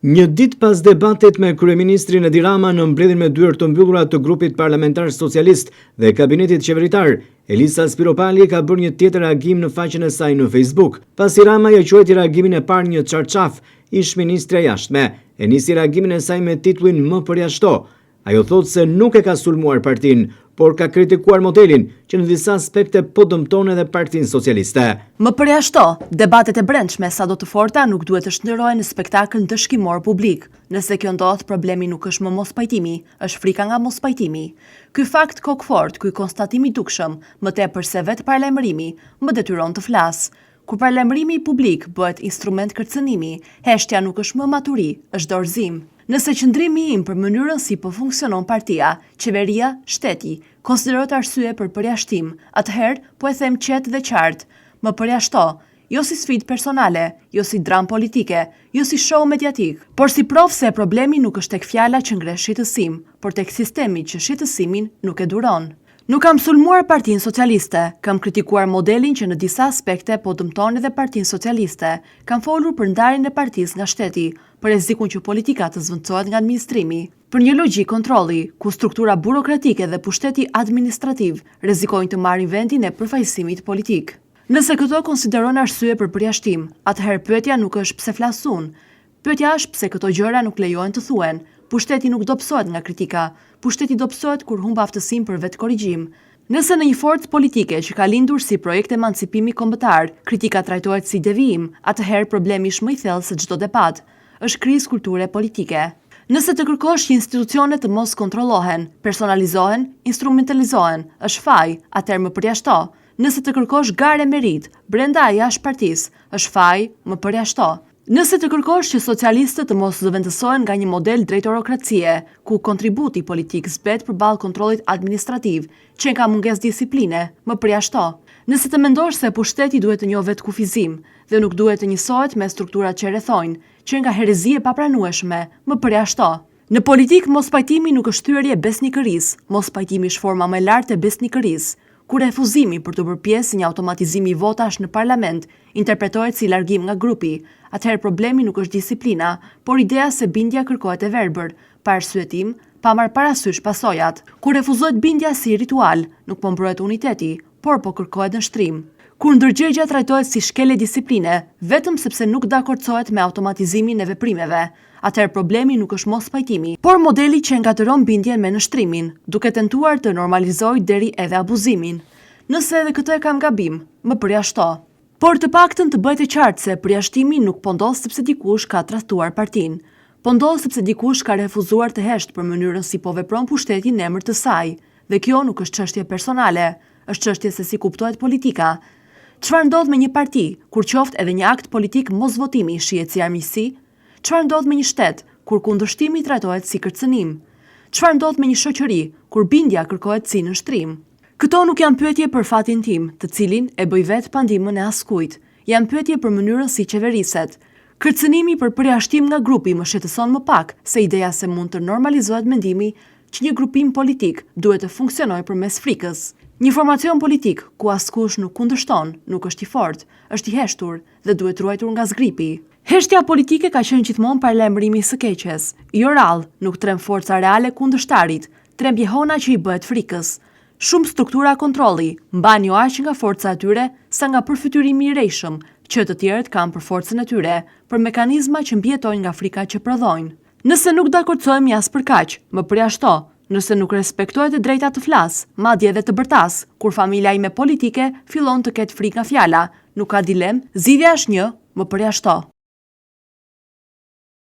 Një ditë pas debatit me kryeministrin Edi Rama në mbledhjen me dyert të mbyllura të grupit parlamentar socialist dhe kabinetit qeveritar, Elisa Spiropali ka bërë një tjetër reagim në faqen e saj në Facebook. Pasi Rama ja quajti reagimin e parë një çarçaf, ish ministre e jashtme e nisi reagimin e saj me titullin "Më përjashto". Ajo thotë se nuk e ka sulmuar partinë, por ka kritikuar modelin që në disa aspekte po dëmton edhe Partinë Socialiste. Më përjashto, debatet e brendshme sado të forta nuk duhet të shndërrohen në spektakël dëshkimor publik. Nëse kjo ndodh, problemi nuk është më mospajtimi, është frika nga mospajtimi. Ky fakt kokfort, ky konstatim i dukshëm, më tepër se vetë paralajmërimi, më detyron të flas. Kur paralajmërimi publik bëhet instrument kërcënimi, heshtja nuk është më maturi, është dorëzim. Nëse qëndrimi im për mënyrën si po funksionon partia, qeveria, shteti, konsiderohet arsye për përjashtim, atëherë po e them qetë dhe qartë, më përjashto, jo si sfidë personale, jo si dramë politike, jo si show mediatik, por si provë se problemi nuk është tek fjala që ngre shitësim, por tek sistemi që shitësimin nuk e duron. Nuk kam sulmuar Partinë Socialiste, kam kritikuar modelin që në disa aspekte po dëmton edhe Partinë Socialiste, kam folur për ndarjen e partisë nga shteti, për rrezikun që politika të zvendësohet nga administrimi, për një logjik kontrolli, ku struktura burokratike dhe pushteti administrativ rrezikojnë të marrin vendin e përfaqësimit politik. Nëse këto konsideron arsye për përjashtim, atëherë pyetja nuk është pse flasun. Pyetja është pse këto gjëra nuk lejohen të thuhen. Pushteti nuk dobësohet nga kritika, pushteti dobësohet kur humb aftësinë për vetë korrigjim. Nëse në një forcë politike që ka lindur si projekt emancipimi kombëtar, kritika trajtohet si devijim, atëherë problemi është më i thellë se çdo debat. Është krizë kulture politike. Nëse të kërkosh që institucionet të mos kontrollohen, personalizohen, instrumentalizohen, është faj, atëherë më përjashto. Nëse të kërkosh garë merit, brenda e jashtë partisë, është faj, më përjashto. Nëse të kërkosh që socialistët të mos zëvendësohen nga një model drejtorokracie, ku kontributi politik zbet përballë kontrollit administrativ, që ka mungesë disipline, më përjashto. Nëse të mendosh se pushteti duhet të njohë vetkufizim dhe nuk duhet të njësohet me strukturat që rrethojnë, që nga herezie papranueshme, më përjashto. Në politik mos pajtimi nuk është thyerje besnikërisë, mos pajtimi është forma më e lartë e besnikërisë. Kur refuzimi për të bërë pjesë një automatizimi i votash në parlament interpretohet si largim nga grupi, atëherë problemi nuk është disiplina, por ideja se bindja kërkohet e verbër, pa arsyetim, pa marrë parasysh pasojat. Kur refuzohet bindja si ritual, nuk po mbrohet uniteti, por po kërkohet nështrim. Kur ndërgjegja trajtohet si shkelje disipline, vetëm sepse nuk dakordsohet me automatizimin e veprimeve, atëherë problemi nuk është mos pajtimi, por modeli që ngatëron bindjen me nështrimin, duke tentuar të normalizojë deri edhe abuzimin. Nëse edhe këtë e kam gabim, më përjashto. Por të paktën të bëhet e qartë se përjashtimi nuk po ndodh sepse dikush ka tradhtuar partinë. Po ndodh sepse dikush ka refuzuar të heshtë për mënyrën si po vepron pushteti në emër të saj, dhe kjo nuk është çështje personale, është çështje se si kuptohet politika. Çfarë ndodh me një parti kur qoftë edhe një akt politik mos votimi shihet si armiqësi? Çfarë ndodh me një shtet kur kundërshtimi trajtohet si kërcënim? Çfarë ndodh me një shoqëri kur bindja kërkohet si nështrim? Këto nuk janë pyetje për fatin tim, të cilin e bëj vetë pa ndihmën e askujt. Janë pyetje për mënyrën si qeveriset. Kërcënimi për përjashtim nga grupi më shqetëson më pak se ideja se mund të normalizohet mendimi që një grupim politik duhet të funksionojë përmes frikës. Një formacion politik ku askush nuk kundërshton, nuk është i fortë, është i heshtur dhe duhet ruajtur nga zgripi. Heshtja politike ka qenë gjithmonë paralajmërimi së keqes. Jo rrallë, nuk trem forca reale kundërshtarit, trem jehona që i bëhet frikës. Shumë struktura kontrolli mban jo aq nga forca e tyre sa nga përfytyrimi i rrejshëm që të tjerët kanë për forcën e tyre, për mekanizma që mbijetojnë nga frika që prodhojnë. Nëse nuk dakordsohemi as për kaq, më përjashto. Nëse nuk respektohet e drejta të flas, madje edhe të bërtas, kur familja ime politike fillon të ketë frikë nga fjala, nuk ka dilemë, zgjidhja është një, më përjashto.